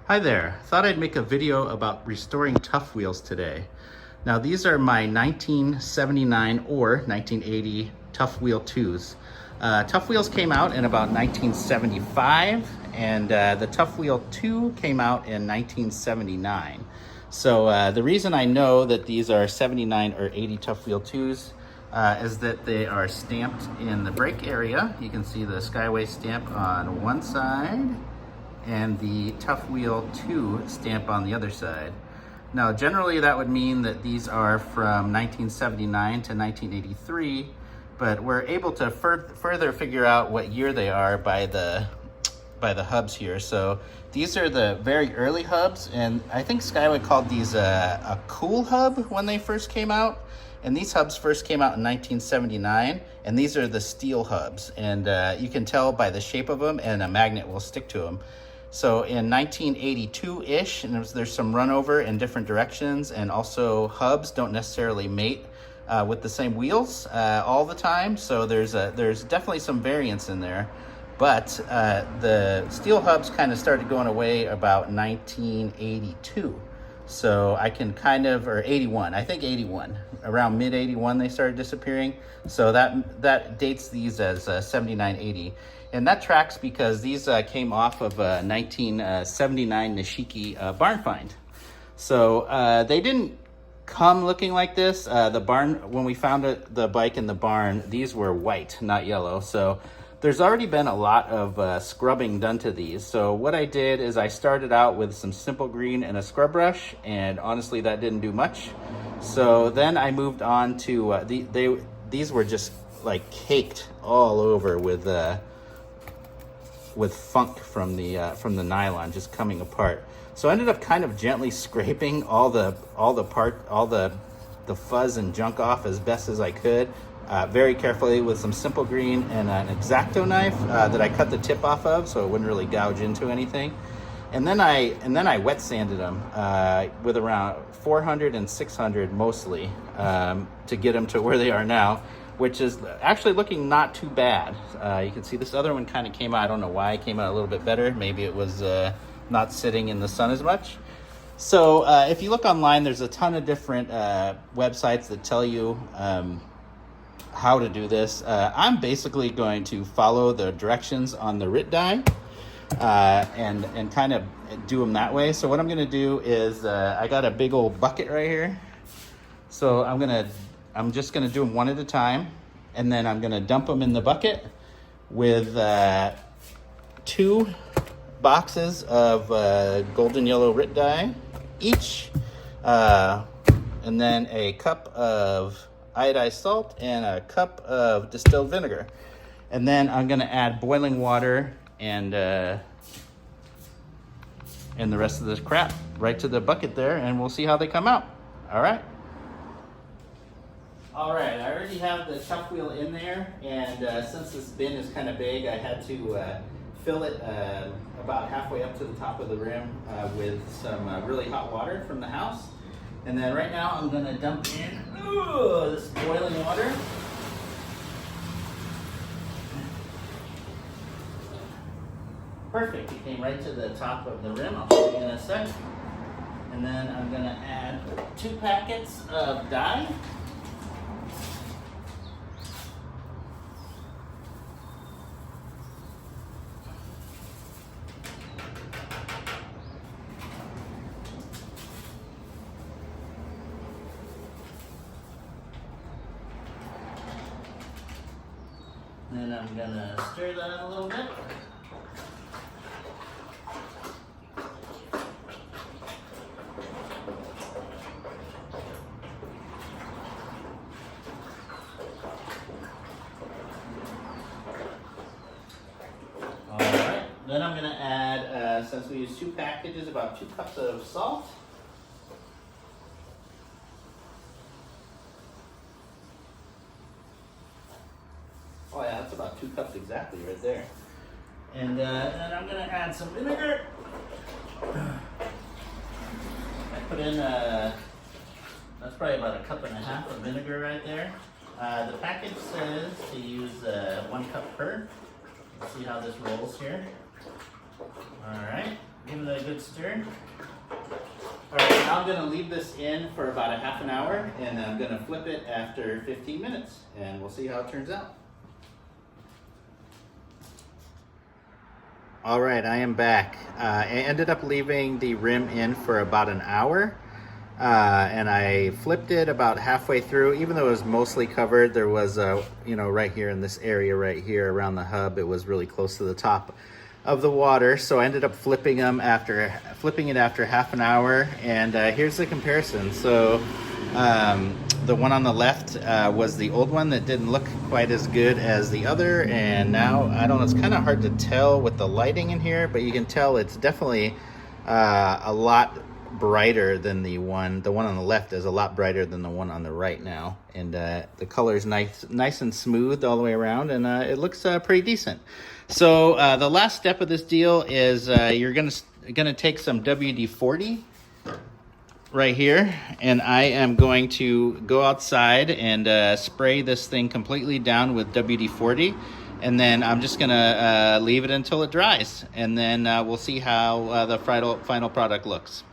Hi there, thought I'd make a video about restoring Tuff Wheels today. Now these are my 1979 or 1980 Tuff Wheel 2s. Tuff Wheels came out in about 1975 and the Tuff Wheel 2 came out in 1979. So the reason I know that these are 79 or 80 Tuff Wheel 2s is that they are stamped in the brake area. You can see the Skyway stamp on one side and the Tuff Wheel 2 stamp on the other side. Now generally that would mean that these are from 1979 to 1983, but we're able to further figure out what year they are by the hubs here. So these are the very early hubs, and I think Skyway called these a cool hub when they first came out. And these hubs first came out in 1979, and these are the steel hubs. And you can tell by the shape of them, and a magnet will stick to them. So in 1982-ish, and there's some runover in different directions, and also hubs don't necessarily mate with the same wheels all the time. So there's definitely some variance in there. But the steel hubs kind of started going away about 1982. So I can kind of, or 81, I think 81, around mid 81 they started disappearing. So that dates these as 79, 80. And that tracks because these came off of a 1979 Nishiki barn find. So they didn't come looking like this. The barn, when we found the bike in the barn, these were white, not yellow. So there's already been a lot of scrubbing done to these. So what I did is I started out with some simple green and a scrub brush, and honestly that didn't do much. So then I moved on to, these were just like caked all over with funk from the nylon just coming apart. So I ended up kind of gently scraping all the fuzz and junk off as best as I could. Very carefully with some simple green and an X-Acto knife that I cut the tip off of so it wouldn't really gouge into anything. And then I wet sanded them with around 400 and 600 mostly to get them to where they are now, which is actually looking not too bad. You can see this other one kind of came out. I don't know why it came out a little bit better. Maybe it was not sitting in the sun as much. So if you look online, there's a ton of different websites that tell you how to do this. I'm basically going to follow the directions on the RIT die and kind of do them that way. So what I'm going to do is I got a big old bucket right here. So I'm just going to do them one at a time, and then I'm going to dump them in the bucket with 2 boxes of golden yellow RIT dye each, and then a cup of iodized salt and a cup of distilled vinegar. And then I'm going to add boiling water and the rest of this crap right to the bucket there, and we'll see how they come out. All right, I already have the Tuff Wheel in there, and since this bin is kind of big, I had to fill it about halfway up to the top of the rim with some really hot water from the house. And then right now I'm going to dump in this boiling water. Perfect, it came right to the top of the rim. I'll show you in a sec. And then I'm going to add 2 packets of dye. Then I'm gonna stir that a little bit. All right, then I'm gonna add, since we use 2 packages, about 2 cups of salt. Oh yeah, that's about 2 cups exactly right there. And then I'm gonna add some vinegar. I put in, that's probably about 1.5 cups of vinegar right there. The package says to use 1 cup per. Let's see how this rolls here. All right, give it a good stir. All right, now I'm gonna leave this in for about a half an hour, and I'm gonna flip it after 15 minutes, and we'll see how it turns out. All right, I am back. I ended up leaving the rim in for about an hour, and I flipped it about halfway through. Even though it was mostly covered, there was, you know, right here in this area right here around the hub, it was really close to the top of the water. So I ended up flipping it after half an hour, and here's the comparison. So the one on the left was the old one that didn't look quite as good as the other, and now I don't know, it's kind of hard to tell with the lighting in here, but you can tell it's definitely a lot brighter than the one on the left is a lot brighter than the one on the right now, and the color is nice and smooth all the way around, and it looks pretty decent. So the last step of this deal is you're gonna take some WD-40 right here, and I am going to go outside and spray this thing completely down with WD-40, and then I'm just gonna leave it until it dries, and then we'll see how the final product looks.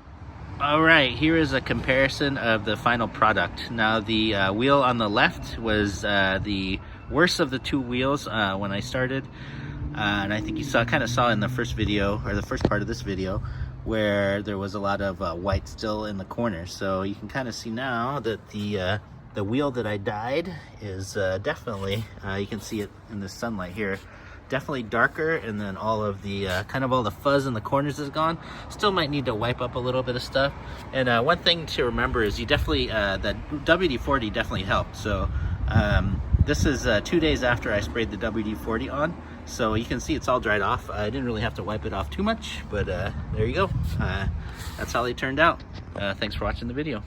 All right, here is a comparison of the final product. Now the wheel on the left was the worst of the two wheels when I started, and I think you kind of saw in the first video, or the first part of this video, where there was a lot of white still in the corner. So you can kind of see now that the wheel that I dyed is definitely, you can see it in the sunlight here, definitely darker, and then all of the kind of all the fuzz in the corners is gone. Still might need to wipe up a little bit of stuff. And one thing to remember is you definitely, that WD-40 definitely helped. So this is 2 days after I sprayed the WD-40 on. So you can see it's all dried off. I didn't really have to wipe it off too much, but there you go. That's how they turned out. Thanks for watching the video.